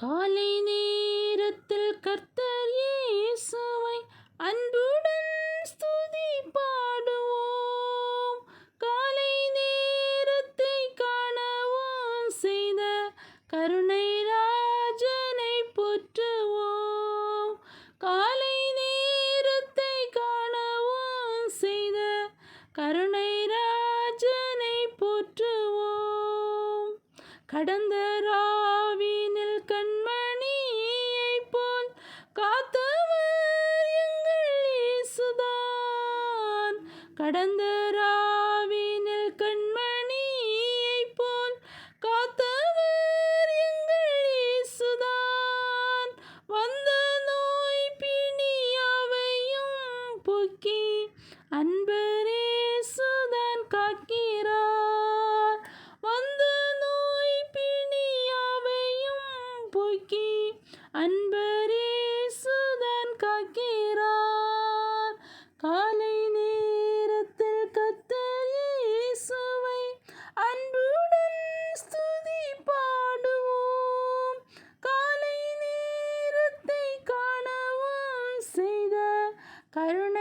காலை நேரத்தில் கர்த்தர் இயேசுவை அன்புடன் ஸ்துதி பாடுவோம். காலை நேரத்தை காணவும் செய்த கருணை ராஜனை போற்றுவோம். காலை நேரத்தை காணவும் செய்த கருணை ராஜனை போற்றுவோம். கடந்த ராவினில் கண்மணியைப் போல் காத்தவர் எங்கள் இயேசுதான். கடந்த ராவினில் கண்மணியைப் போல் காத்தவர் எங்கள் இயேசுதான். வந்த நோய் பிணியாவையும் போக்கி அன்பர் இயேசுதான் காக்கிறார். வந்த நோய் பிணியாவையும் போக்கி அன்பர் இயேசுதான் காக்கிறார். காலை நேரத்தில் கர்த்தர் இயேசுவை அன்புடன் ஸ்துதி பாடுவோம். காலை நேரத்தை காணவும் செய்த கருணை